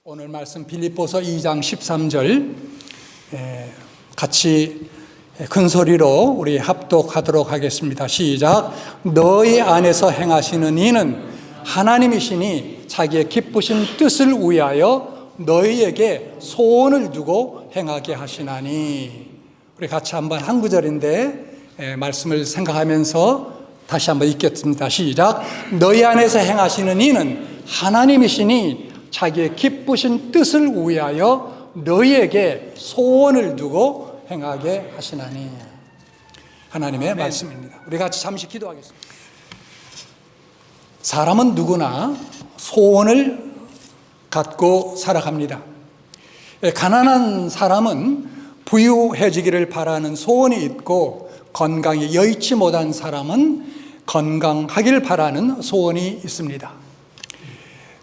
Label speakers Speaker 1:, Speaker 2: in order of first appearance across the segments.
Speaker 1: 오늘 말씀 빌립보서 2장 13절 같이 큰 소리로 우리 합독하도록 하겠습니다. 시작. 너희 안에서 행하시는 이는 하나님이시니 자기의 기쁘신 뜻을 위하여 너희에게 소원을 두고 행하게 하시나니. 우리 같이 한번 한 구절인데 말씀을 생각하면서 다시 한번 읽겠습니다. 시작. 너희 안에서 행하시는 이는 하나님이시니 자기의 기쁘신 뜻을 위하여 너희에게 소원을 두고 행하게 하시나니. 하나님의 말씀입니다. 우리 같이 잠시 기도하겠습니다. 사람은 누구나 소원을 갖고 살아갑니다. 가난한 사람은 부유해지기를 바라는 소원이 있고, 건강이 여의치 못한 사람은 건강하길 바라는 소원이 있습니다.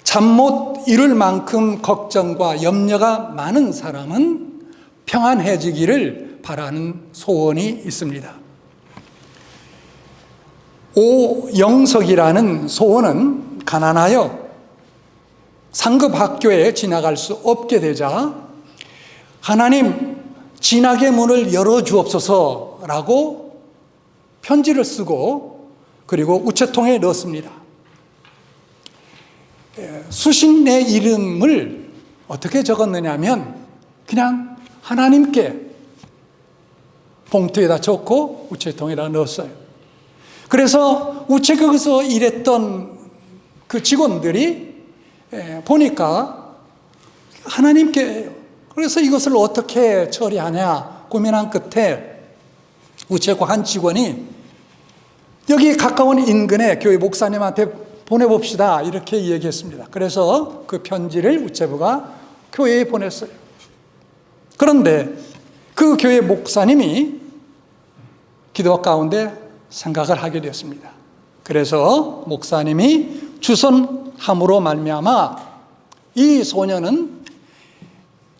Speaker 1: 잠 못 이룰 만큼 걱정과 염려가 많은 사람은 평안해지기를 바라는 소원이 있습니다. 오영석이라는 소원은 가난하여 상급 학교에 진학할 수 없게 되자 하나님 진학의 문을 열어주옵소서라고 편지를 쓰고 그리고 우체통에 넣었습니다. 수신의 이름을 어떻게 적었느냐면 그냥 하나님께 봉투에다 적고 우체통에다 넣었어요. 그래서 우체국에서 일했던 그 직원들이 보니까 하나님께, 그래서 이것을 어떻게 처리하냐 고민한 끝에 우체국 한 직원이 여기 가까운 인근에 교회 목사님한테 보내봅시다 이렇게 얘기했습니다. 그래서 그 편지를 우체부가 교회에 보냈어요. 그런데 그 교회 목사님이 기도 가운데 생각을 하게 되었습니다. 그래서 목사님이 주선함으로 말미암아 이 소년은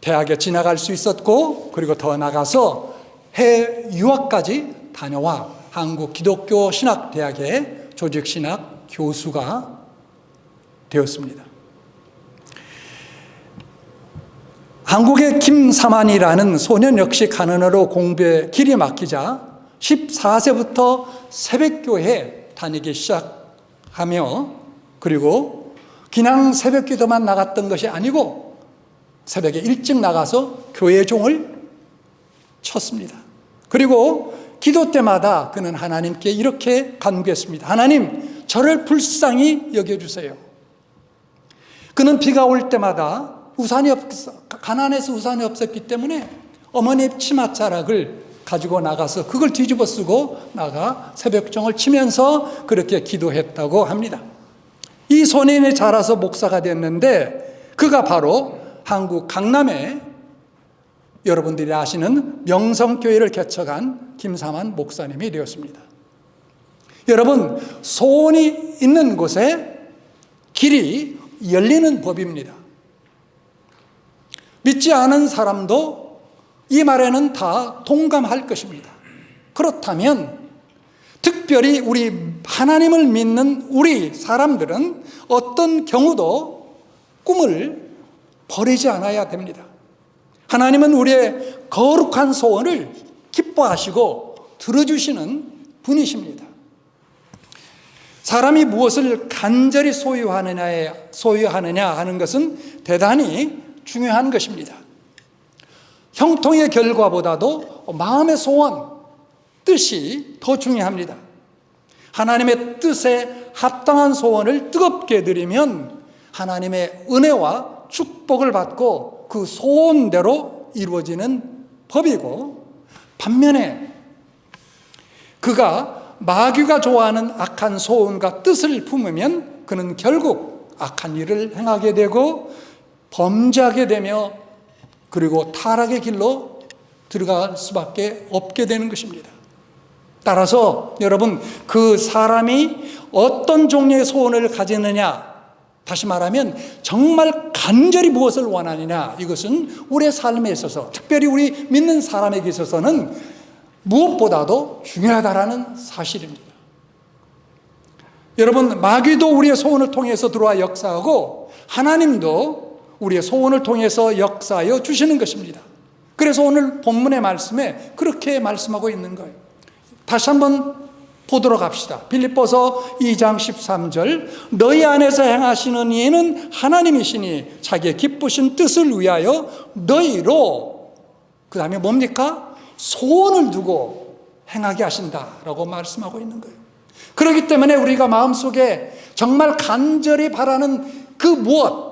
Speaker 1: 대학에 진학할 수 있었고, 그리고 더 나가서 해외 유학까지 다녀와 한국 기독교 신학대학의 조직신학 교수가 되었습니다. 한국의 김사만이라는 소년 역시 가난으로 공부에 길이 막히자 14세부터 새벽교회 다니기 시작하며, 그리고 그냥 새벽기도만 나갔던 것이 아니고 새벽에 일찍 나가서 교회 종을 쳤습니다. 그리고 기도 때마다 그는 하나님께 이렇게 간구했습니다. 하나님, 저를 불쌍히 여겨주세요. 그는 비가 올 때마다 가난해서 우산이 없었기 때문에 어머니의 치맛자락을 가지고 나가서 그걸 뒤집어 쓰고 나가 새벽종을 치면서 그렇게 기도했다고 합니다. 이 소년이 자라서 목사가 됐는데 그가 바로 한국 강남에 여러분들이 아시는 명성교회를 개척한 김사만 목사님이 되었습니다. 여러분, 소원이 있는 곳에 길이 열리는 법입니다. 믿지 않은 사람도 이 말에는 다 동감할 것입니다. 그렇다면 특별히 우리 하나님을 믿는 우리 사람들은 어떤 경우도 꿈을 버리지 않아야 됩니다. 하나님은 우리의 거룩한 소원을 기뻐하시고 들어주시는 분이십니다. 사람이 무엇을 간절히 소유하느냐 하는 것은 대단히 중요한 것입니다. 형통의 결과보다도 마음의 소원, 뜻이 더 중요합니다. 하나님의 뜻에 합당한 소원을 뜨겁게 드리면 하나님의 은혜와 축복을 받고 그 소원대로 이루어지는 법이고, 반면에 그가 마귀가 좋아하는 악한 소원과 뜻을 품으면 그는 결국 악한 일을 행하게 되고 범죄하게 되며 그리고 타락의 길로 들어갈 수밖에 없게 되는 것입니다. 따라서 여러분, 그 사람이 어떤 종류의 소원을 가지느냐, 다시 말하면 정말 간절히 무엇을 원하느냐, 이것은 우리의 삶에 있어서, 특별히 우리 믿는 사람에게 있어서는 무엇보다도 중요하다라는 사실입니다. 여러분, 마귀도 우리의 소원을 통해서 들어와 역사하고 하나님도 우리의 소원을 통해서 역사하여 주시는 것입니다. 그래서 오늘 본문의 말씀에 그렇게 말씀하고 있는 거예요. 다시 한번 보도록 합시다. 필립보서 2장 13절, 너희 안에서 행하시는 이는 하나님이시니 자기의 기쁘신 뜻을 위하여 너희로, 그 다음에 뭡니까? 소원을 두고 행하게 하신다라고 말씀하고 있는 거예요. 그렇기 때문에 우리가 마음속에 정말 간절히 바라는 그 무엇,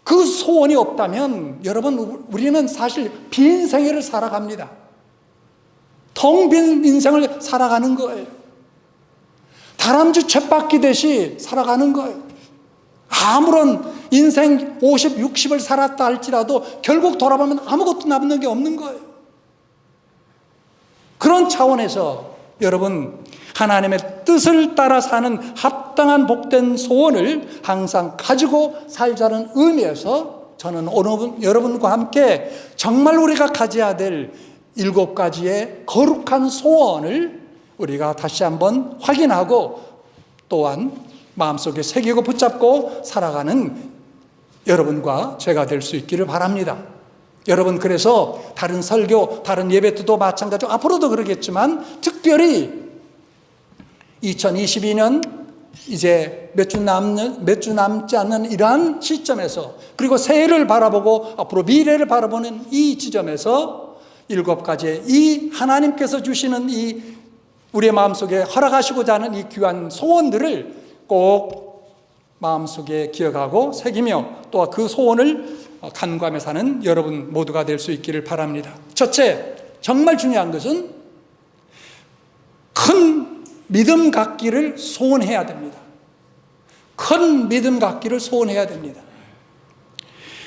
Speaker 1: 그 소원이 없다면 여러분, 우리는 사실 빈 생애를 살아갑니다. 텅 빈 인생을 살아가는 거예요. 다람쥐 쳇바퀴 듯이 살아가는 거예요. 아무런 인생 50, 60을 살았다 할지라도 결국 돌아보면 아무것도 남는 게 없는 거예요. 그런 차원에서 여러분, 하나님의 뜻을 따라 사는 합당한 복된 소원을 항상 가지고 살자는 의미에서 저는 오늘 여러분과 함께 정말 우리가 가져야 될 7가지의 거룩한 소원을 우리가 다시 한번 확인하고 또한 마음속에 새기고 붙잡고 살아가는 여러분과 제가 될 수 있기를 바랍니다. 여러분, 그래서 다른 설교, 다른 예배 때도 마찬가지로 앞으로도 그러겠지만 특별히 2022년 이제 몇 주 남지 않는 이러한 시점에서, 그리고 새해를 바라보고 앞으로 미래를 바라보는 이 지점에서 7가지의 이 하나님께서 주시는 이 우리의 마음속에 허락하시고자 하는 이 귀한 소원들을 꼭 마음속에 기억하고 새기며 또 그 소원을 간구하며 사는 여러분 모두가 될 수 있기를 바랍니다. 첫째, 정말 중요한 것은 큰 믿음 갖기를 소원해야 됩니다. 큰 믿음 갖기를 소원해야 됩니다.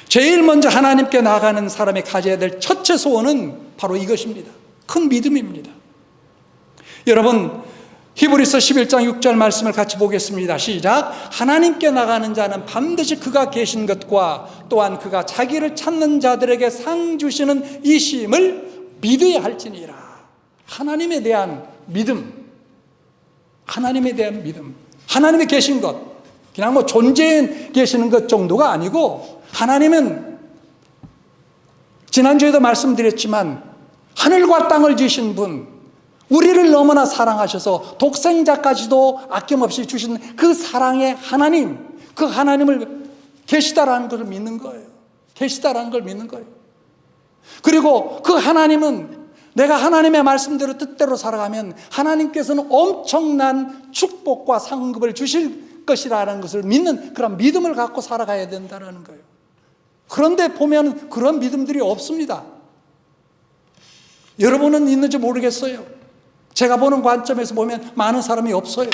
Speaker 1: 제일 먼저 하나님께 나아가는 사람이 가져야 될 첫째 소원은 바로 이것입니다. 큰 믿음입니다. 여러분, 히브리서 11장 6절 말씀을 같이 보겠습니다. 시작. 하나님께 나가는 자는 반드시 그가 계신 것과 또한 그가 자기를 찾는 자들에게 상 주시는 이심을 믿어야 할지니라. 하나님에 대한 믿음, 하나님에 대한 믿음, 하나님이 계신 것, 그냥 뭐 존재해 계시는 것 정도가 아니고, 하나님은 지난주에도 말씀드렸지만 하늘과 땅을 지으신 분, 우리를 너무나 사랑하셔서 독생자까지도 아낌없이 주신 그 사랑의 하나님, 그 하나님을 계시다라는 것을 믿는 거예요. 계시다라는 걸 믿는 거예요. 그리고 그 하나님은 내가 하나님의 말씀대로 뜻대로 살아가면 하나님께서는 엄청난 축복과 상급을 주실 것이라는 것을 믿는 그런 믿음을 갖고 살아가야 된다는 거예요. 그런데 보면 그런 믿음들이 없습니다. 여러분은 있는지 모르겠어요. 제가 보는 관점에서 보면 많은 사람이 없어요.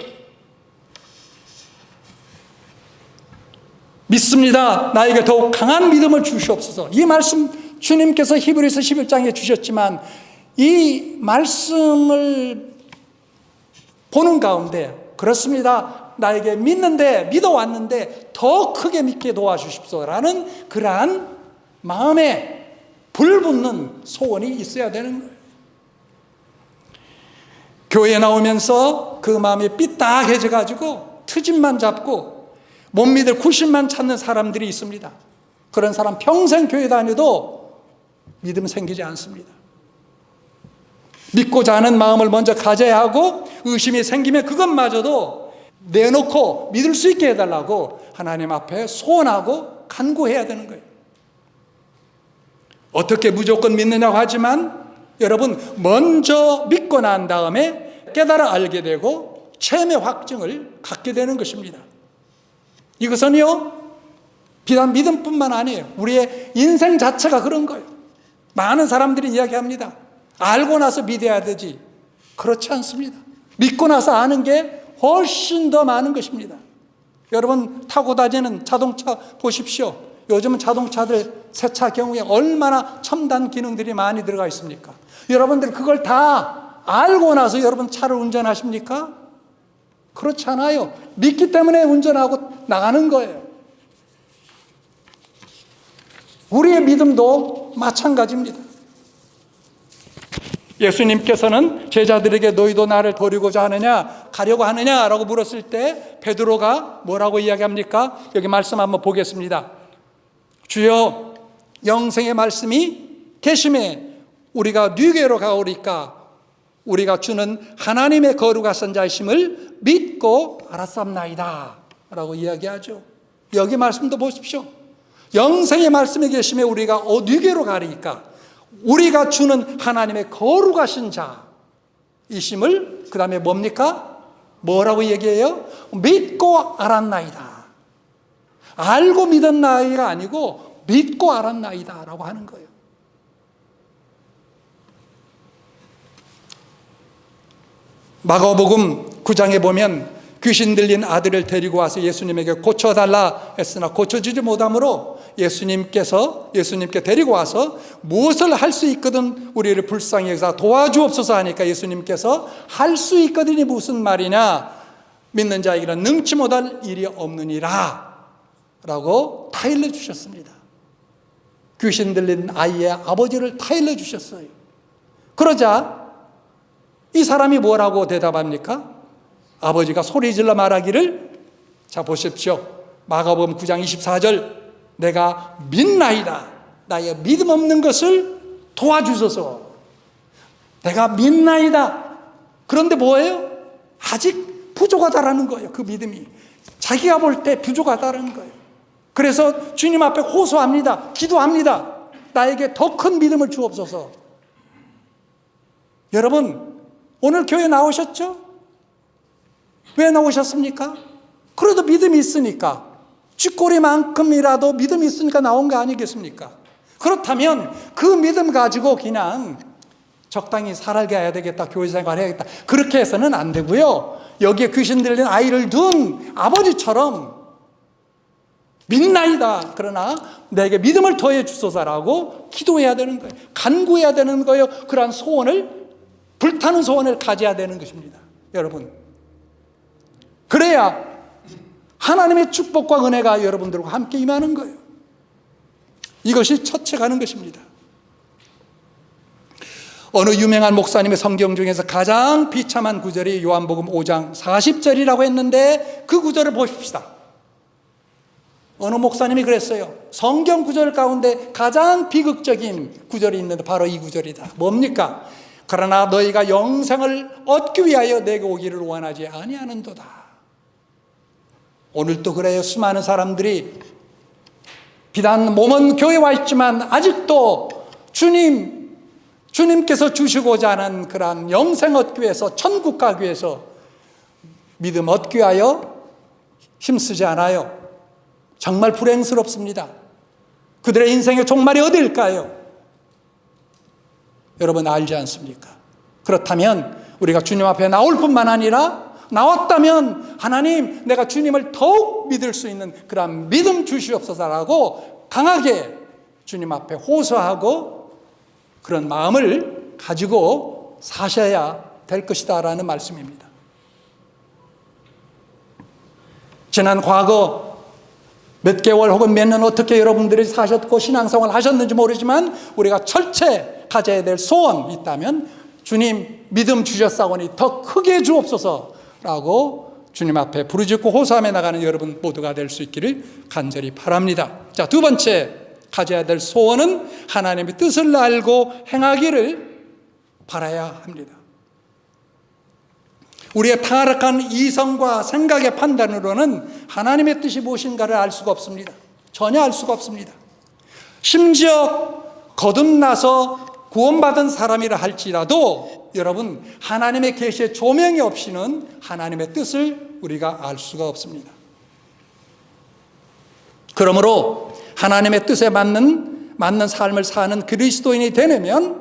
Speaker 1: 믿습니다. 나에게 더욱 강한 믿음을 주시옵소서. 이 말씀 주님께서 히브리서 11장에 주셨지만 이 말씀을 보는 가운데 그렇습니다. 나에게 믿어왔는데 더 크게 믿게 도와주십시오라는 그러한 마음에 불붙는 소원이 있어야 되는 거예요. 교회에 나오면서 그 마음이 삐딱해져 가지고 트집만 잡고 못 믿을 구실만 찾는 사람들이 있습니다. 그런 사람 평생 교회 다녀도 믿음 생기지 않습니다. 믿고자 하는 마음을 먼저 가져야 하고 의심이 생기면 그것마저도 내놓고 믿을 수 있게 해달라고 하나님 앞에 소원하고 간구해야 되는 거예요. 어떻게 무조건 믿느냐고 하지만 여러분, 먼저 믿고 난 다음에 깨달아 알게 되고 체험의 확증을 갖게 되는 것입니다. 이것은요, 비단 믿음뿐만 아니에요. 우리의 인생 자체가 그런 거예요. 많은 사람들이 이야기합니다. 알고 나서 믿어야 되지. 그렇지 않습니다. 믿고 나서 아는 게 훨씬 더 많은 것입니다. 여러분, 타고 다니는 자동차 보십시오. 요즘은 자동차들 세차 경우에 얼마나 첨단 기능들이 많이 들어가 있습니까? 여러분들 그걸 다 알고 나서 여러분 차를 운전하십니까? 그렇지 않아요. 믿기 때문에 운전하고 나가는 거예요. 우리의 믿음도 마찬가지입니다. 예수님께서는 제자들에게 너희도 나를 버리고자 하느냐, 가려고 하느냐라고 물었을 때 베드로가 뭐라고 이야기합니까? 여기 말씀 한번 보겠습니다. 주여 영생의 말씀이 계심에 우리가 누게로 가오리까 우리가 주는 하나님의 거룩하신 자이심을 믿고 알았습나이다 라고 이야기하죠. 여기 말씀도 보십시오. 영생의 말씀이 계심에 우리가 어디게로 가리까 우리가 주는 하나님의 거룩하신 자이심을 그 다음에 뭡니까? 뭐라고 얘기해요? 믿고 알았나이다. 알고 믿은 나이가 아니고 믿고 알았나이다 라고 하는 거예요. 마가복음 9장에 보면 귀신 들린 아들을 데리고 와서 예수님에게 고쳐달라 했으나 고쳐주지 못함으로 예수님께 데리고 와서 무엇을 할 수 있거든 우리를 불쌍히 여기서 도와주옵소서 하니까 예수님께서 할 수 있거든이 무슨 말이냐 믿는 자에게는 능치 못할 일이 없느니라 라고 타일러 주셨습니다. 귀신 들린 아이의 아버지를 타일러 주셨어요. 그러자 이 사람이 뭐라고 대답합니까? 아버지가 소리질러 말하기를 자 보십시오. 마가복음 9장 24절 내가 믿나이다. 나의 믿음 없는 것을 도와주소서. 내가 믿나이다. 그런데 뭐예요? 아직 부족하다라는 거예요. 그 믿음이 자기가 볼 때 부족하다라는 거예요. 그래서 주님 앞에 호소합니다. 기도합니다. 나에게 더 큰 믿음을 주옵소서. 여러분 오늘 교회 나오셨죠? 왜 나오셨습니까? 그래도 믿음이 있으니까 쥐꼬리만큼이라도 믿음이 있으니까 나온 거 아니겠습니까? 그렇다면 그 믿음 가지고 그냥 적당히 살아가야 되겠다, 교회 생활해야겠다 그렇게 해서는 안 되고요. 여기에 귀신 들린 아이를 둔 아버지처럼 믿나이다. 그러나 내게 믿음을 더해 주소서라고 기도해야 되는 거예요. 간구해야 되는 거예요. 그러한 소원을 불타는 소원을 가져야 되는 것입니다. 여러분 그래야 하나님의 축복과 은혜가 여러분들과 함께 임하는 거예요. 이것이 첫째 가는 것입니다. 어느 유명한 목사님의 성경 중에서 가장 비참한 구절이 요한복음 5장 40절이라고 했는데 그 구절을 보십시다. 어느 목사님이 그랬어요. 성경 구절 가운데 가장 비극적인 구절이 있는데 바로 이 구절이다. 뭡니까? 그러나 너희가 영생을 얻기 위하여 내게 오기를 원하지 아니하는도다. 오늘도 그래요. 수많은 사람들이 비단 몸은 교회에 와 있지만 아직도 주님께서 주시고자 하는 그러한 영생 얻기 위해서 천국 가기 위해서 믿음 얻기 위하여 힘쓰지 않아요. 정말 불행스럽습니다. 그들의 인생의 종말이 어디일까요? 여러분 알지 않습니까? 그렇다면 우리가 주님 앞에 나올 뿐만 아니라 나왔다면 하나님 내가 주님을 더욱 믿을 수 있는 그런 믿음 주시옵소서라고 강하게 주님 앞에 호소하고 그런 마음을 가지고 사셔야 될 것이다 라는 말씀입니다. 지난 과거 몇 개월 혹은 몇 년 어떻게 여러분들이 사셨고 신앙생활 하셨는지 모르지만 우리가 철저히 가져야 될 소원이 있다면 주님 믿음 주셨사오니 더 크게 주옵소서라고 주님 앞에 부르짖고 호소하며 나가는 여러분 모두가 될 수 있기를 간절히 바랍니다. 자, 두 번째 가져야 될 소원은 하나님의 뜻을 알고 행하기를 바라야 합니다. 우리의 타락한 이성과 생각의 판단으로는 하나님의 뜻이 무엇인가를 알 수가 없습니다. 전혀 알 수가 없습니다. 심지어 거듭나서 구원받은 사람이라 할지라도 여러분 하나님의 계시의 조명이 없이는 하나님의 뜻을 우리가 알 수가 없습니다. 그러므로 하나님의 뜻에 맞는 삶을 사는 그리스도인이 되려면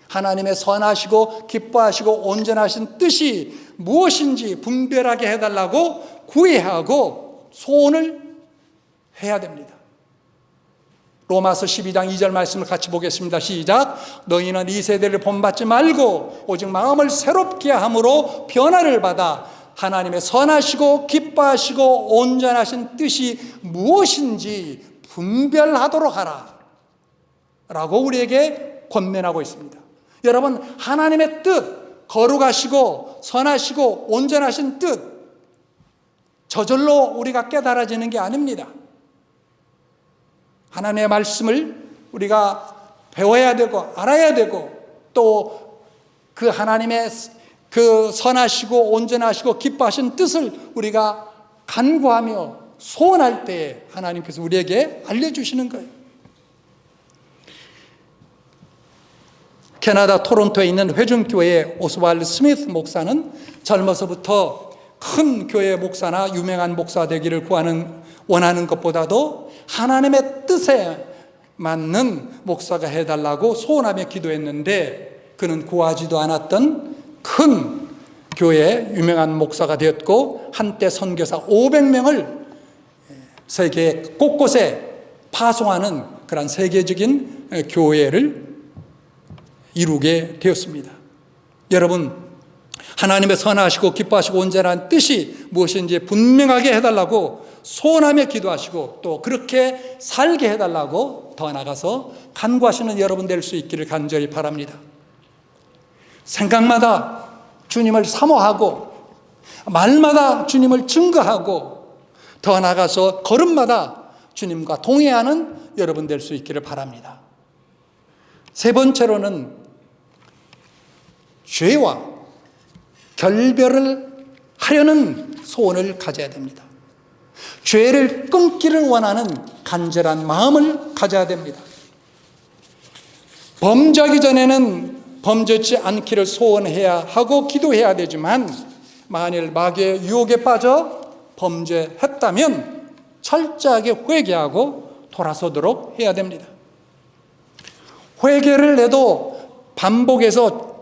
Speaker 1: 하나님의 선하시고 기뻐하시고 온전하신 뜻이 무엇인지 분별하게 해달라고 구애하고 소원을 해야 됩니다. 로마서 12장 2절 말씀을 같이 보겠습니다. 시작. 너희는 이 세대를 본받지 말고 오직 마음을 새롭게 함으로 변화를 받아 하나님의 선하시고 기뻐하시고 온전하신 뜻이 무엇인지 분별하도록 하라 라고 우리에게 권면하고 있습니다. 여러분 하나님의 뜻, 거룩하시고 선하시고 온전하신 뜻 저절로 우리가 깨달아지는 게 아닙니다. 하나님의 말씀을 우리가 배워야 되고 알아야 되고 또 그 하나님의 그 선하시고 온전하시고 기뻐하신 뜻을 우리가 간구하며 소원할 때에 하나님께서 우리에게 알려주시는 거예요. 캐나다 토론토에 있는 회중교회의 오스왈드 스미스 목사는 젊어서부터 큰 교회 목사나 유명한 목사 되기를 원하는 것보다도 하나님의 뜻에 맞는 목사가 해달라고 소원하며 기도했는데 그는 구하지도 않았던 큰 교회 유명한 목사가 되었고 한때 선교사 500명을 세계 곳곳에 파송하는 그런 세계적인 교회를 이루게 되었습니다. 여러분, 하나님의 선하시고 기뻐하시고 온전한 뜻이 무엇인지 분명하게 해달라고 소원하며 기도하시고 또 그렇게 살게 해달라고 더 나아가서 간구하시는 여러분 될 수 있기를 간절히 바랍니다. 생각마다 주님을 사모하고 말마다 주님을 증거하고 더 나아가서 걸음마다 주님과 동행하는 여러분 될 수 있기를 바랍니다. 세 번째로는 죄와 결별을 하려는 소원을 가져야 됩니다. 죄를 끊기를 원하는 간절한 마음을 가져야 됩니다. 범죄하기 전에는 범죄치 않기를 소원해야 하고 기도해야 되지만 만일 마귀의 유혹에 빠져 범죄했다면 철저하게 회개하고 돌아서도록 해야 됩니다. 회개를 해도 반복해서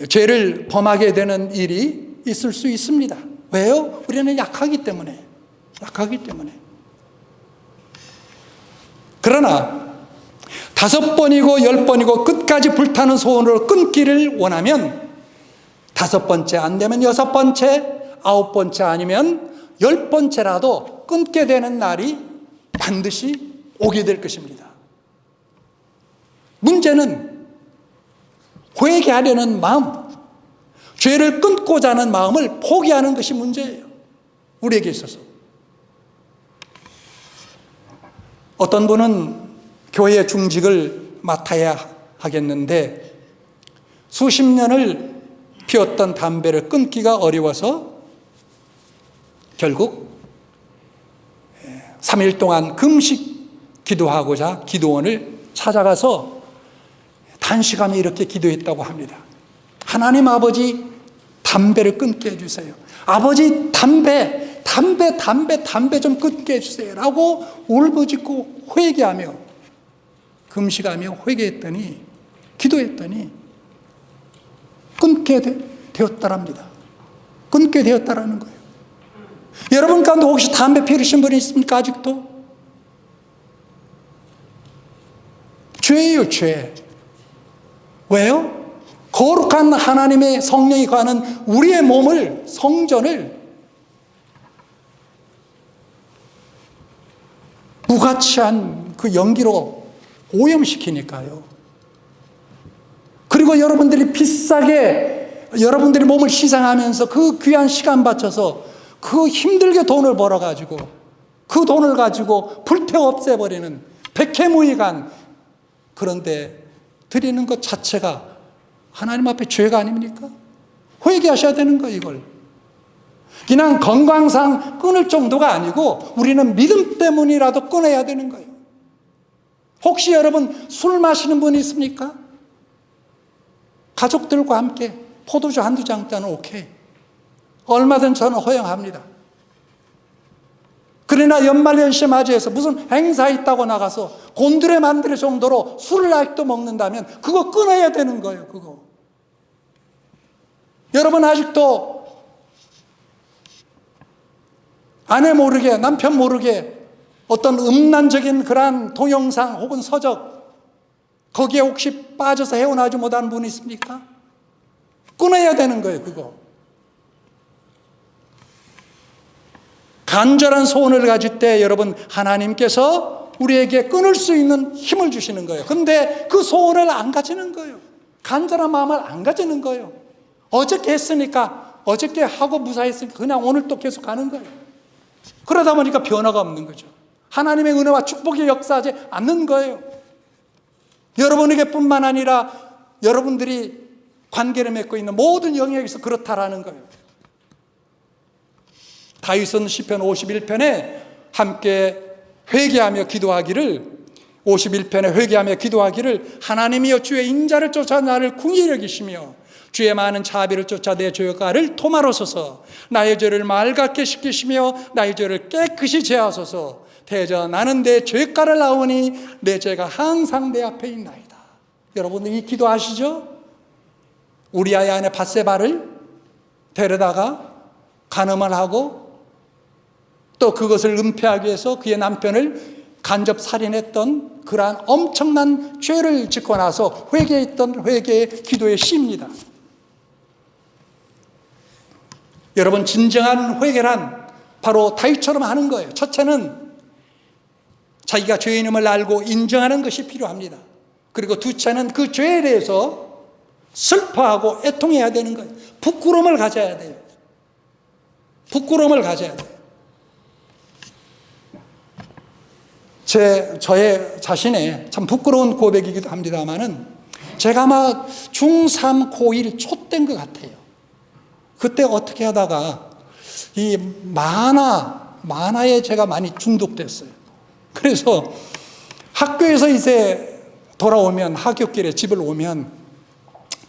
Speaker 1: 죄를 범하게 되는 일이 있을 수 있습니다. 왜요? 우리는 약하기 때문에. 그러나 5번이고 10번이고 끝까지 불타는 소원으로 끊기를 원하면 5번째 안 되면 6번째, 9번째 아니면 10번째라도 끊게 되는 날이 반드시 오게 될 것입니다. 문제는 회개하려는 마음, 죄를 끊고자 하는 마음을 포기하는 것이 문제예요. 우리에게 있어서. 어떤 분은 교회 중직을 맡아야 하겠는데 수십 년을 피웠던 담배를 끊기가 어려워서 결국 3일 동안 금식 기도하고자 기도원을 찾아가서 단시간에 이렇게 기도했다고 합니다. 하나님 아버지, 담배를 끊게 해주세요. 아버지, 담배 좀 끊게 해주세요 라고 울부짖고 회개하며 금식하며 회개했더니 기도했더니 끊게 되었다랍니다. 끊게 되었다라는 거예요. 여러분 가운데 혹시 담배 피우신 분이 있습니까? 아직도? 죄예요, 죄. 왜요? 거룩한 하나님의 성령이 거하는 우리의 몸을, 성전을 무가치한 그 연기로 오염시키니까요. 그리고 여러분들이 비싸게 여러분들이 몸을 희생하면서 그 귀한 시간 바쳐서 그 힘들게 돈을 벌어가지고 그 돈을 가지고 불태 없애버리는 백해무익한 그런데 드리는 것 자체가 하나님 앞에 죄가 아닙니까? 회개하셔야 되는 거예요, 이걸. 그냥 건강상 끊을 정도가 아니고 우리는 믿음 때문이라도 끊어야 되는 거예요. 혹시 여러분 술 마시는 분이 있습니까? 가족들과 함께 포도주 한두 잔은 오케이. 얼마든 저는 허용합니다. 그러나 연말연시에 맞이해서 무슨 행사 있다고 나가서 곤드레 만드레 정도로 술을 아직도 먹는다면 그거 끊어야 되는 거예요, 그거. 여러분 아직도 아내 모르게, 남편 모르게 어떤 음란적인 그러한 동영상 혹은 서적 거기에 혹시 빠져서 헤어나지 못하는 분이 있습니까? 끊어야 되는 거예요, 그거. 간절한 소원을 가질 때 여러분 하나님께서 우리에게 끊을 수 있는 힘을 주시는 거예요. 그런데 그 소원을 안 가지는 거예요. 간절한 마음을 안 가지는 거예요. 어저께 했으니까 어저께 하고 무사했으니까 그냥 오늘 또 계속 가는 거예요. 그러다 보니까 변화가 없는 거죠. 하나님의 은혜와 축복이 역사하지 않는 거예요. 여러분에게뿐만 아니라 여러분들이 관계를 맺고 있는 모든 영역에서 그렇다라는 거예요. 다윗은 시편 51편에 함께 회개하며 기도하기를 51편에 회개하며 기도하기를 하나님이여 주의 인자를 쫓아 나를 궁히 여기시며 주의 많은 자비를 쫓아 내 죄가를 토마로소서 나의 죄를 맑게 씻기시며 나의 죄를 깨끗이 제하소서 대저 나는 내 죄가를 나오니 내 죄가 항상 내 앞에 있나이다. 여러분들 이 기도 아시죠? 우리아의 아내 밧세바를 데려다가 간음을 하고 또 그것을 은폐하기 위해서 그의 남편을 간접 살인했던 그러한 엄청난 죄를 짓고 나서 회개했던 회개의 기도의 시입니다. 여러분, 진정한 회개란 바로 다윗처럼 하는 거예요. 첫째는 자기가 죄인임을 알고 인정하는 것이 필요합니다. 그리고 둘째는 그 죄에 대해서 슬퍼하고 애통해야 되는 거예요. 부끄러움을 가져야 돼요. 부끄러움을 가져야 돼요. 저의 자신의 참 부끄러운 고백이기도 합니다만은 제가 아마 중3, 고1 초 때인 것 같아요. 그때 어떻게 하다가 이 만화에 제가 많이 중독됐어요. 그래서 학교에서 이제 돌아오면 하굣길에 집을 오면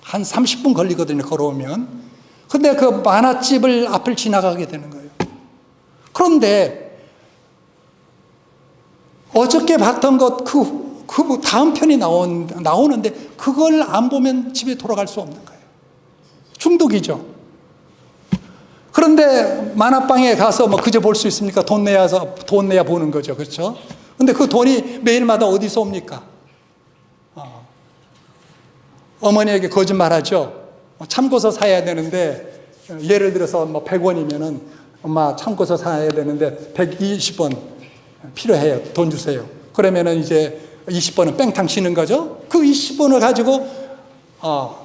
Speaker 1: 한 30분 걸리거든요. 걸어오면. 근데 그 만화집을 앞을 지나가게 되는 거예요. 그런데 어저께 봤던 것 그 다음 편이 나오는데 그걸 안 보면 집에 돌아갈 수 없는 거예요. 중독이죠. 그런데 만화방에 가서 뭐 그저 볼 수 있습니까? 돈 내야 보는 거죠. 그렇죠? 근데 그 돈이 매일마다 어디서 옵니까? 어머니에게 거짓말하죠. 참고서 사야 되는데 예를 들어서 뭐 100원이면은 엄마 참고서 사야 되는데 120원 필요해요. 돈 주세요. 그러면은 이제 20번은 뺑탕 치는 거죠. 그 20번을 가지고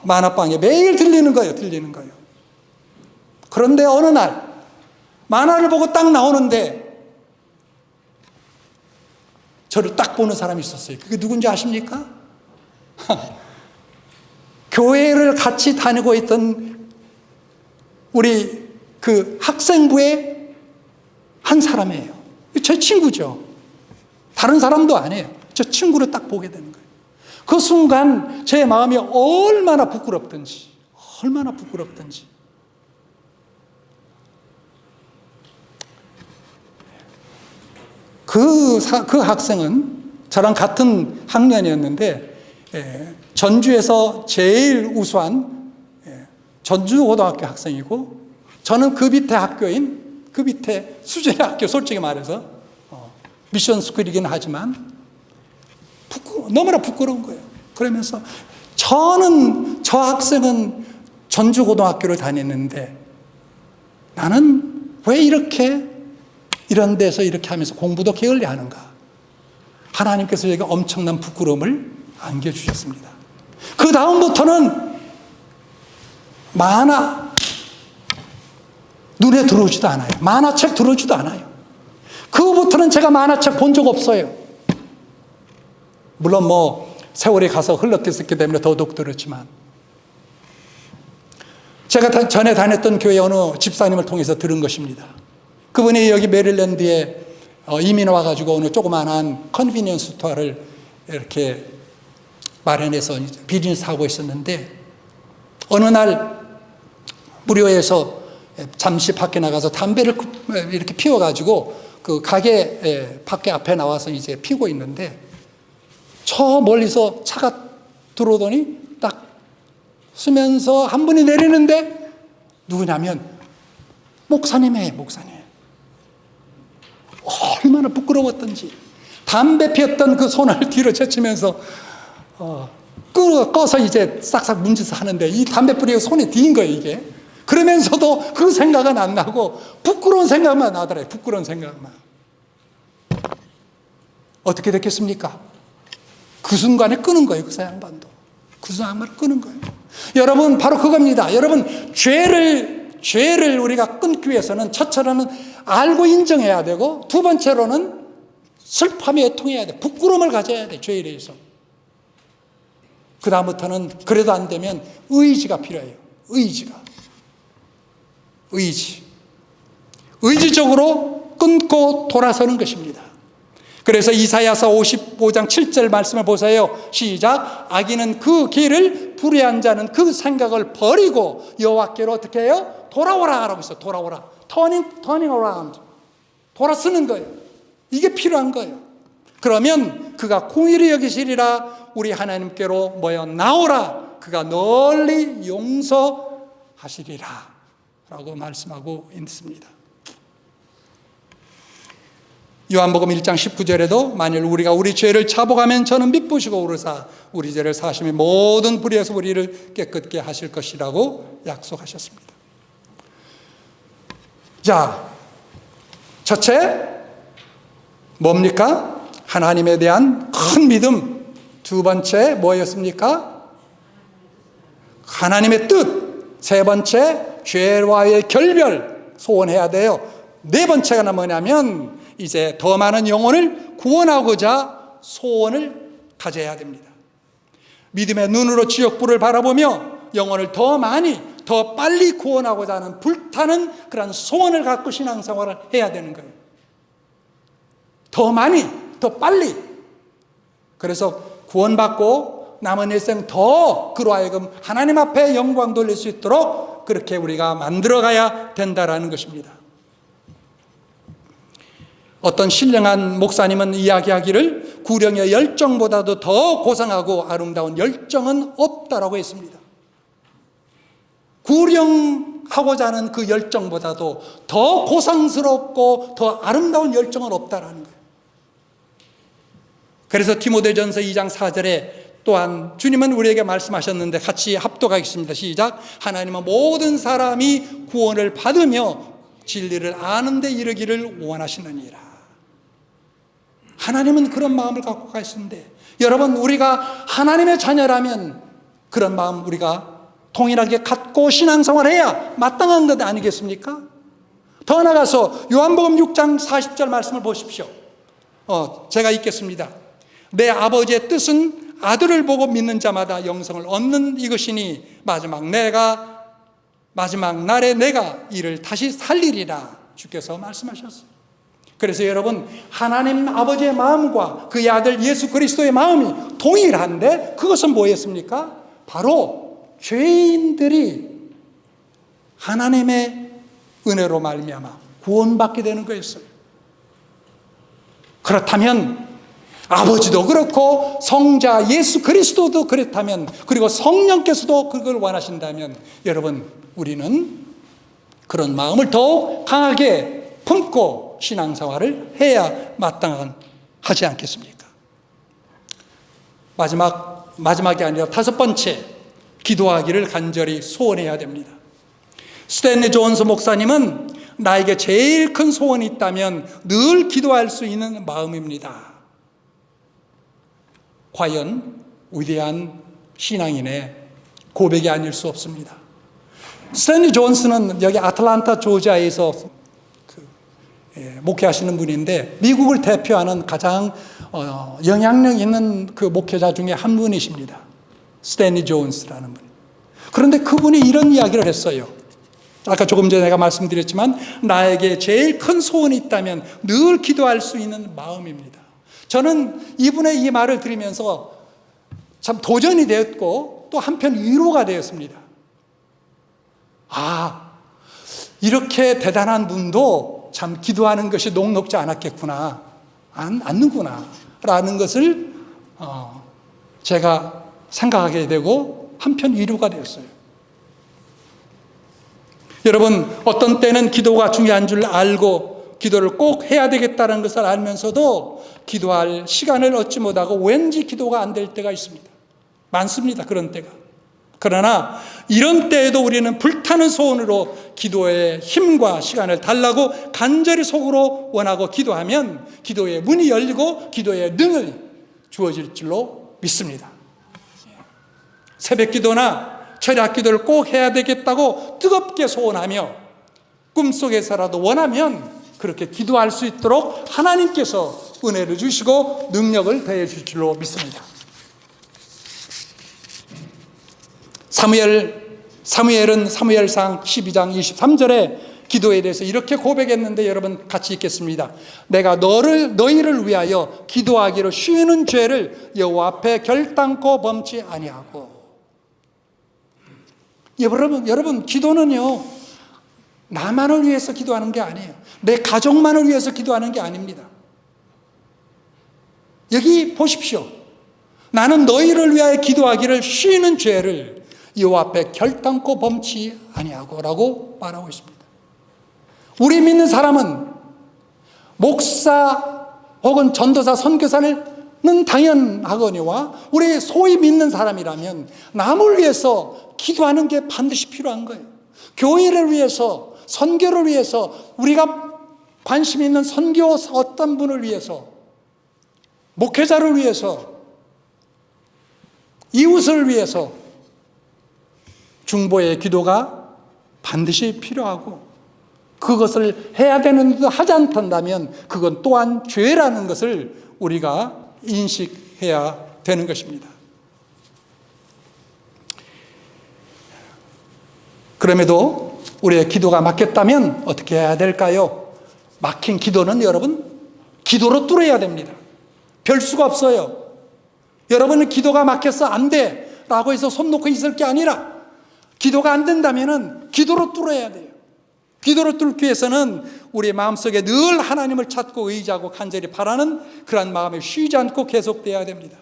Speaker 1: 만화방에 매일 들리는 거예요. 그런데 어느 날 만화를 보고 딱 나오는데 저를 딱 보는 사람이 있었어요. 그게 누군지 아십니까? 교회를 같이 다니고 있던 우리 그 학생부의 한 사람이에요. 제 친구죠. 다른 사람도 아니에요. 저 친구를 딱 보게 되는 거예요. 그 순간 제 마음이 얼마나 부끄럽던지. 그 학생은 저랑 같은 학년이었는데 전주에서 제일 우수한 전주고등학교 학생이고 저는 그 밑에 학교인 그 밑에 수준의 학교, 솔직히 말해서 미션 스쿨이긴 하지만 너무나 부끄러운 거예요. 그러면서 저 학생은 전주고등학교를 다녔는데 나는 왜 이런 데서 이렇게 하면서 공부도 게을리 하는가? 하나님께서 제게 엄청난 부끄러움을 안겨주셨습니다. 그 다음부터는 만화 눈에 들어오지도 않아요. 만화책 들어오지도 않아요. 그후부터는 제가 만화책 본 적 없어요. 물론 뭐 세월이 가서 흘러갔기 때문에 더더욱 들었지만 제가 전에 다녔던 교회 어느 집사님을 통해서 들은 것입니다. 그분이 여기 메릴랜드에 이민 와가지고 어느 조그만한 컨비니언스 스토어를 이렇게 마련해서 비즈니스 하고 있었는데 어느 날 무료에서 잠시 밖에 나가서 담배를 이렇게 피워가지고 그 가게 밖에 앞에 나와서 이제 피고 있는데 저 멀리서 차가 들어오더니 딱 쓰면서 한 분이 내리는데 누구냐면 목사님이에요. 얼마나 부끄러웠던지 담배 피웠던 그 손을 뒤로 제치면서 꺼서 이제 싹싹 문지서 하는데 이 담배 뿌리가 손에 뒤인 거예요. 이게. 그러면서도 그 생각은 안 나고 부끄러운 생각만 나더래요. 부끄러운 생각만. 어떻게 됐겠습니까? 그 순간에 끄는 거예요. 그 양반도. 그 순간에 끄는 거예요. 여러분 바로 그겁니다. 여러분 죄를 우리가 끊기 위해서는 첫째로는 알고 인정해야 되고 두 번째로는 슬픔에 애통해야 돼. 부끄러움을 가져야 돼. 죄에 대해서. 그 다음부터는 그래도 안 되면 의지가 필요해요. 의지적으로 끊고 돌아서는 것입니다. 그래서 이사야서 55장 7절 말씀을 보세요. 시작. 악인은 그 길을 불의한 자는 그 생각을 버리고 여호와께로 어떻게 해요? 돌아오라 라고 있어요. 돌아오라. turning around. 돌아서는 거예요. 이게 필요한 거예요. 그러면 그가 공의를 여기시리라. 우리 하나님께로 모여 나오라. 그가 널리 용서하시리라 라고 말씀하고 있습니다. 요한복음 1장 19절에도 만일 우리가 우리 죄를 자복하면 저는 미쁘시고 오르사 우리 죄를 사하시며 모든 불의에서 우리를 깨끗게 하실 것이라고 약속하셨습니다. 자, 첫째 뭡니까? 하나님에 대한 큰 믿음. 두 번째 뭐였습니까? 하나님의 뜻. 세 번째 죄와의 결별 소원해야 돼요. 네 번째가 뭐냐면 이제 더 많은 영혼을 구원하고자 소원을 가져야 됩니다. 믿음의 눈으로 지옥불을 바라보며 영혼을 더 많이 더 빨리 구원하고자 하는 불타는 그런 소원을 갖고 신앙생활을 해야 되는 거예요. 더 많이 더 빨리. 그래서 구원받고 남은 일생 더 그로 하여금 하나님 앞에 영광 돌릴 수 있도록 그렇게 우리가 만들어가야 된다라는 것입니다. 어떤 신령한 목사님은 이야기하기를 구령의 열정보다도 더 고상하고 아름다운 열정은 없다라고 했습니다. 구령하고자 하는 그 열정보다도 더 고상스럽고 더 아름다운 열정은 없다라는 거예요. 그래서 디모데전서 2장 4절에 또한 주님은 우리에게 말씀하셨는데 같이 합독하겠습니다. 시작. 하나님은 모든 사람이 구원을 받으며 진리를 아는 데 이르기를 원하시느니라. 하나님은 그런 마음을 갖고 가시는데 여러분 우리가 하나님의 자녀라면 그런 마음 우리가 동일하게 갖고 신앙생활해야 마땅한 것 아니겠습니까? 더 나아가서 요한복음 6장 40절 말씀을 보십시오. 제가 읽겠습니다. 내 아버지의 뜻은 아들을 보고 믿는 자마다 영생을 얻는 이것이니 마지막 날에 내가 이를 다시 살리리라 주께서 말씀하셨어요. 그래서 여러분 하나님 아버지의 마음과 그의 아들 예수 그리스도의 마음이 동일한데 그것은 뭐였습니까? 바로 죄인들이 하나님의 은혜로 말미암아 구원받게 되는 거였어요. 그렇다면 아버지도 그렇고 성자 예수 그리스도도 그렇다면 그리고 성령께서도 그걸 원하신다면 여러분 우리는 그런 마음을 더욱 강하게 품고 신앙생활을 해야 마땅하지 않겠습니까? 마지막이 아니라 다섯 번째 기도하기를 간절히 소원해야 됩니다. 스탠리 존스 목사님은 나에게 제일 큰 소원이 있다면 늘 기도할 수 있는 마음입니다. 과연 위대한 신앙인의 고백이 아닐 수 없습니다. 스탠리 존스는 여기 아틀란타 조지아에서 목회하시는 분인데 미국을 대표하는 가장 영향력 있는 그 목회자 중에 한 분이십니다. 스탠리 존스라는 분. 그런데 그분이 이런 이야기를 했어요. 아까 조금 전에 내가 말씀드렸지만 나에게 제일 큰 소원이 있다면 늘 기도할 수 있는 마음입니다. 저는 이분의 이 말을 들으면서 참 도전이 되었고 또 한편 위로가 되었습니다. 이렇게 대단한 분도 참 기도하는 것이 녹록지 않았겠구나, 않는구나 라는 것을 제가 생각하게 되고 한편 위로가 되었어요. 여러분 어떤 때는 기도가 중요한 줄 알고 기도를 꼭 해야 되겠다는 것을 알면서도 기도할 시간을 얻지 못하고 왠지 기도가 안 될 때가 있습니다. 많습니다. 그런 때가. 그러나 이런 때에도 우리는 불타는 소원으로 기도의 힘과 시간을 달라고 간절히 속으로 원하고 기도하면 기도의 문이 열리고 기도의 능을 주어질 줄로 믿습니다. 새벽 기도나 철야 기도를 꼭 해야 되겠다고 뜨겁게 소원하며 꿈속에서라도 원하면 그렇게 기도할 수 있도록 하나님께서 은혜를 주시고 능력을 더해 주실 줄로 믿습니다. 사무엘은 사무엘상 12장 23절에 기도에 대해서 이렇게 고백했는데 여러분 같이 읽겠습니다. 내가 너희를 위하여 기도하기로 쉬는 죄를 여호와 앞에 결단코 범치 아니하고. 여러분 기도는요 나만을 위해서 기도하는 게 아니에요. 내 가족만을 위해서 기도하는 게 아닙니다. 여기 보십시오. 나는 너희를 위하여 기도하기를 쉬는 죄를 여호와 앞에 결단코 범치 아니하고 라고 말하고 있습니다. 우리 믿는 사람은 목사 혹은 전도사, 선교사는 당연하거니와 우리 소위 믿는 사람이라면 남을 위해서 기도하는 게 반드시 필요한 거예요. 교회를 위해서, 선교를 위해서, 우리가 관심 있는 선교 어떤 분을 위해서, 목회자를 위해서, 이웃을 위해서 중보의 기도가 반드시 필요하고 그것을 해야 되는데도 하지 않는다면 그건 또한 죄라는 것을 우리가 인식해야 되는 것입니다. 그럼에도 우리의 기도가 막혔다면 어떻게 해야 될까요? 막힌 기도는 여러분 기도로 뚫어야 됩니다. 별 수가 없어요. 여러분은 기도가 막혀서 안 돼 라고 해서 손 놓고 있을 게 아니라 기도가 안 된다면 기도로 뚫어야 돼요. 기도로 뚫기 위해서는 우리의 마음속에 늘 하나님을 찾고 의지하고 간절히 바라는 그러한 마음이 쉬지 않고 계속돼야 됩니다.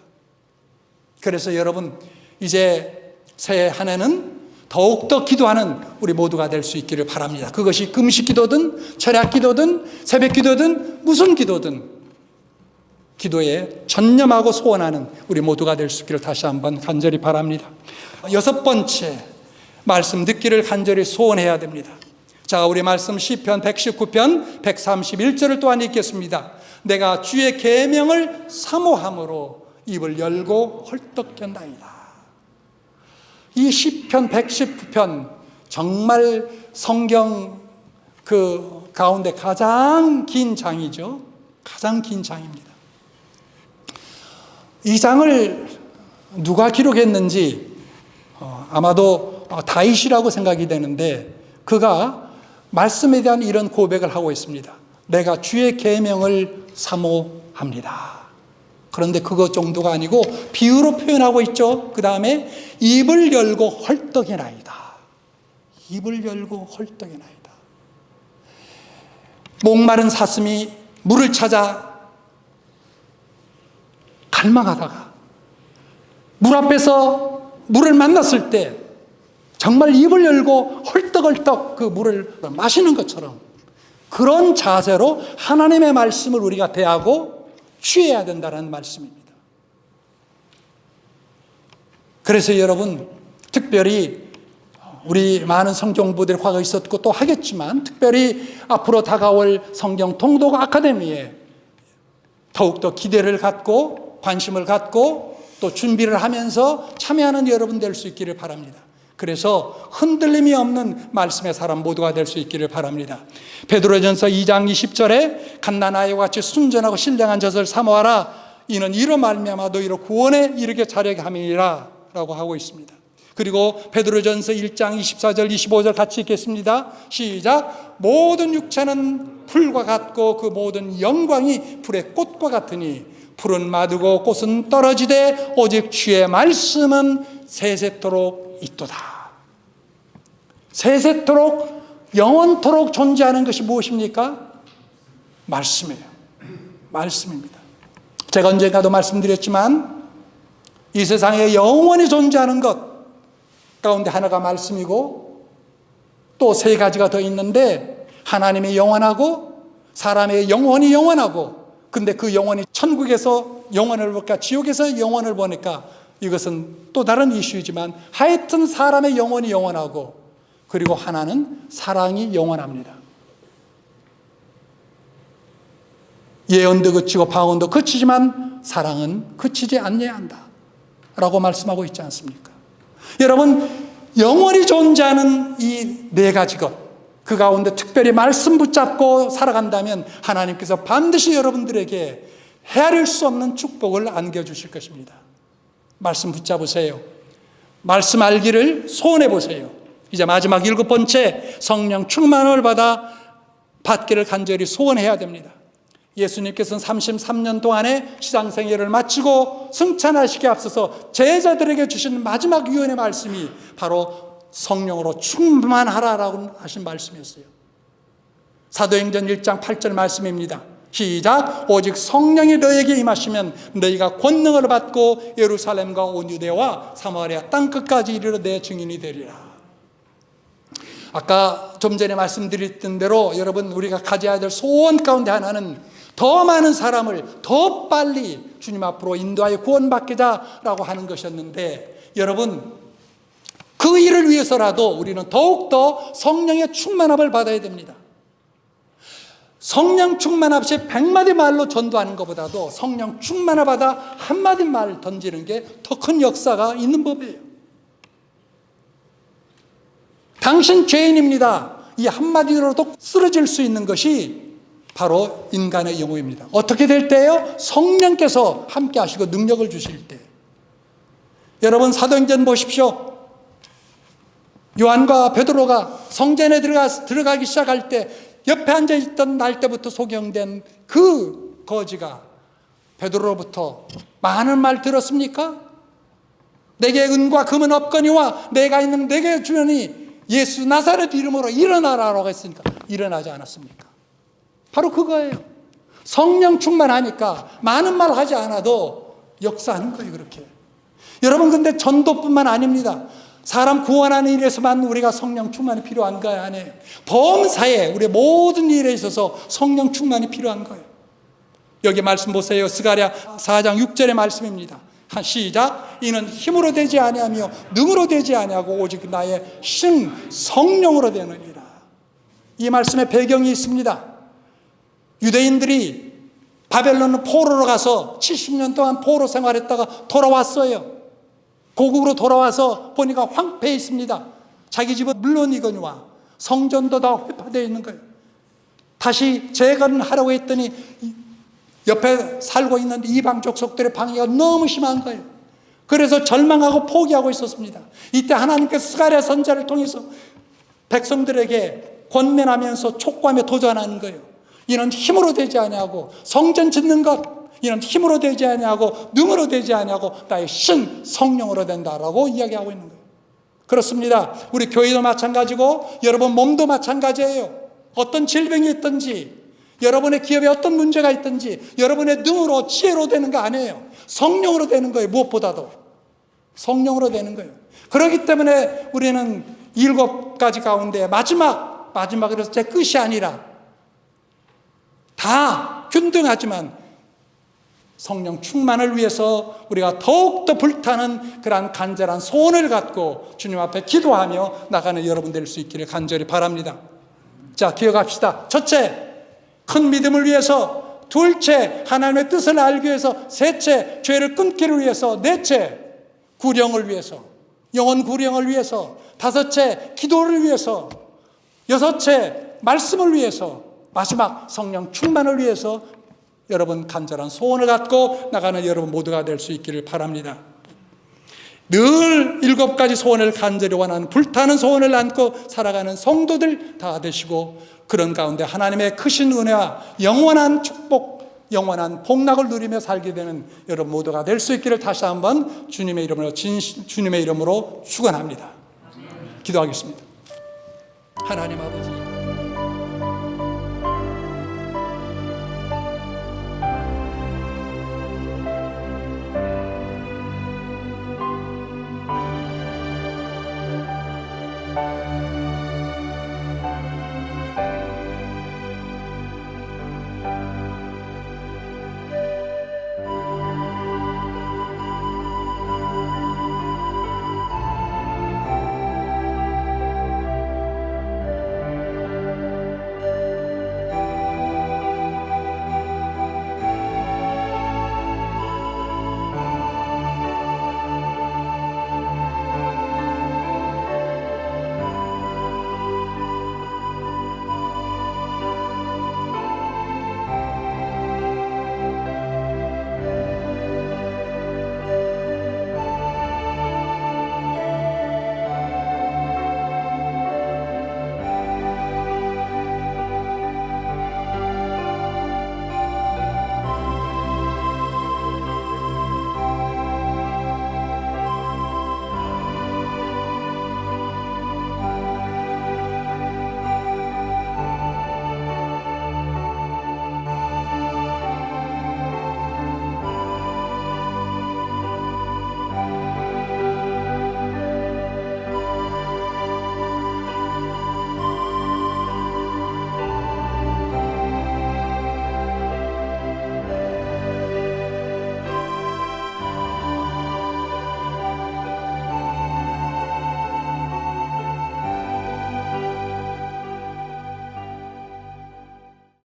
Speaker 1: 그래서 여러분 이제 새해 한 해는 더욱더 기도하는 우리 모두가 될 수 있기를 바랍니다. 그것이 금식 기도든 철야 기도든 새벽 기도든 무슨 기도든 기도에 전념하고 소원하는 우리 모두가 될 수 있기를 다시 한번 간절히 바랍니다. 여섯 번째, 말씀 듣기를 간절히 소원해야 됩니다. 자, 우리 말씀 시편 119편 131절을 또한 읽겠습니다. 내가 주의 계명을 사모함으로 입을 열고 헐떡였나이다. 이 시편 119편 정말 성경 그 가운데 가장 긴 장이죠. 가장 긴 장입니다. 이 장을 누가 기록했는지 아마도 다윗이라고 생각이 되는데 그가 말씀에 대한 이런 고백을 하고 있습니다. 내가 주의 계명을 사모합니다. 그런데 그것 정도가 아니고 비유로 표현하고 있죠. 그 다음에 입을 열고 헐떡이나이다. 입을 열고 헐떡이나이다. 목마른 사슴이 물을 찾아 갈망하다가 물 앞에서 물을 만났을 때 정말 입을 열고 헐떡헐떡 그 물을 마시는 것처럼 그런 자세로 하나님의 말씀을 우리가 대하고 취해야 된다는 말씀입니다. 그래서 여러분 특별히 우리 많은 성경부들이 과거에 있었고 또 하겠지만 특별히 앞으로 다가올 성경 통독 아카데미에 더욱더 기대를 갖고 관심을 갖고 또 준비를 하면서 참여하는 여러분 될 수 있기를 바랍니다. 그래서 흔들림이 없는 말씀의 사람 모두가 될 수 있기를 바랍니다. 베드로전서 2장 20절에 갓난아이와 같이 순전하고 신령한 젖을 사모하라. 이는 이로 말미암아 너희로 구원에 이르게 자려게 함이니라 라고 하고 있습니다. 그리고 베드로전서 1장 24절 25절 같이 읽겠습니다. 시작. 모든 육체는 풀과 같고 그 모든 영광이 불의 꽃과 같으니 풀은 마르고 꽃은 떨어지되 오직 주의 말씀은 세세토록 있도다. 세세토록 영원토록 존재하는 것이 무엇입니까? 말씀이에요. 말씀입니다. 제가 언젠가도 말씀드렸지만 이 세상에 영원히 존재하는 것 가운데 하나가 말씀이고 또 세 가지가 더 있는데 하나님이 영원하고 사람의 영혼이 영원하고 근데 그 영혼이 천국에서 영혼을 볼까 지옥에서 영혼을 보니까 이것은 또 다른 이슈이지만 하여튼 사람의 영혼이 영원하고 그리고 하나는 사랑이 영원합니다. 예언도 그치고 방언도 그치지만 사랑은 그치지 않아야 한다 라고 말씀하고 있지 않습니까? 여러분 영원히 존재하는 이 네 가지 것 그 가운데 특별히 말씀 붙잡고 살아간다면 하나님께서 반드시 여러분들에게 헤아릴 수 없는 축복을 안겨주실 것입니다. 말씀 붙잡으세요. 말씀 알기를 소원해 보세요. 이제 마지막 7번째, 성령 충만을 받기를 간절히 소원해야 됩니다. 예수님께서는 33년 동안의 시장생애를 마치고 승천하시기에 앞서서 제자들에게 주신 마지막 유언의 말씀이 바로 성령으로 충만하라라고 하신 말씀이었어요. 사도행전 1장 8절 말씀입니다. 시작. 오직 성령이 너에게 임하시면 너희가 권능을 받고 예루살렘과 온 유대와 사마리아 땅끝까지 이르러 내 증인이 되리라. 아까 좀 전에 말씀드렸던 대로 여러분, 우리가 가져야 될 소원 가운데 하나는 더 많은 사람을 더 빨리 주님 앞으로 인도하여 구원받게자라고 하는 것이었는데, 여러분, 그 일을 위해서라도 우리는 더욱더 성령의 충만함을 받아야 됩니다. 성령 충만 없이 100마디 말로 전도하는 것보다도 성령 충만을 받아 한마디 말 던지는 게 더 큰 역사가 있는 법이에요. 당신 죄인입니다. 이 한마디로도 쓰러질 수 있는 것이 바로 인간의 영혼입니다. 어떻게 될 때요? 성령께서 함께 하시고 능력을 주실 때. 여러분, 사도행전 보십시오. 요한과 베드로가 성전에 들어가기 시작할 때 옆에 앉아있던 날 때부터 소경된 그 거지가 베드로로부터 많은 말 들었습니까? 내게 은과 금은 없거니와 내가 있는 내게 주려니 예수 나사렛 이름으로 일어나라라고 했으니까 일어나지 않았습니까? 바로 그거예요. 성령 충만하니까 많은 말 하지 않아도 역사하는 거예요. 그렇게. 여러분, 근데 전도뿐만 아닙니다. 사람 구원하는 일에서만 우리가 성령 충만이 필요한 거 아니에요. 범사에 우리 모든 일에 있어서 성령 충만이 필요한 거예요. 여기 말씀 보세요. 스가랴 4장 6절의 말씀입니다. 시작. 이는 힘으로 되지 아니하며 능으로 되지 아니하고 오직 나의 신 성령으로 되느니라. 이 말씀에 배경이 있습니다. 유대인들이 바벨론 포로로 가서 70년 동안 포로 생활했다가 돌아왔어요. 고국으로 돌아와서 보니까 황폐해 있습니다. 자기 집은 물론이거니와 성전도 다 회파되어 있는 거예요. 다시 재건하려고 했더니 옆에 살고 있는 이방 족속들의 방해가 너무 심한 거예요. 그래서 절망하고 포기하고 있었습니다. 이때 하나님께서 스가랴 선지자를 통해서 백성들에게 권면하면서 촉구하며 도전하는 거예요. 이는 힘으로 되지 아니하고 성전 짓는 것, 이는 힘으로 되지 아니하고 능으로 되지 아니하고 나의 신 성령으로 된다라고 이야기하고 있는 거예요. 그렇습니다. 우리 교회도 마찬가지고 여러분 몸도 마찬가지예요. 어떤 질병이 있든지, 여러분의 기업에 어떤 문제가 있든지 여러분의 능으로 지혜로 되는 거 아니에요. 성령으로 되는 거예요. 무엇보다도 성령으로 되는 거예요. 그렇기 때문에 우리는 7가지 가운데 마지막으로 제 끝이 아니라 다 균등하지만 성령 충만을 위해서 우리가 더욱더 불타는 그러한 간절한 소원을 갖고 주님 앞에 기도하며 나가는 여러분 될 수 있기를 간절히 바랍니다. 자, 기억합시다. 첫째, 큰 믿음을 위해서. 둘째, 하나님의 뜻을 알기 위해서. 셋째, 죄를 끊기를 위해서. 넷째, 구령을 위해서, 영혼 구령을 위해서. 다섯째, 기도를 위해서. 여섯째, 말씀을 위해서. 마지막, 성령 충만을 위해서 여러분 간절한 소원을 갖고 나가는 여러분 모두가 될 수 있기를 바랍니다. 늘 7가지 소원을 간절히 원하는 불타는 소원을 안고 살아가는 성도들 다 되시고, 그런 가운데 하나님의 크신 은혜와 영원한 축복, 영원한 복락을 누리며 살게 되는 여러분 모두가 될 수 있기를 다시 한번 주님의 이름으로 축원합니다. 기도하겠습니다. 하나님 아버지,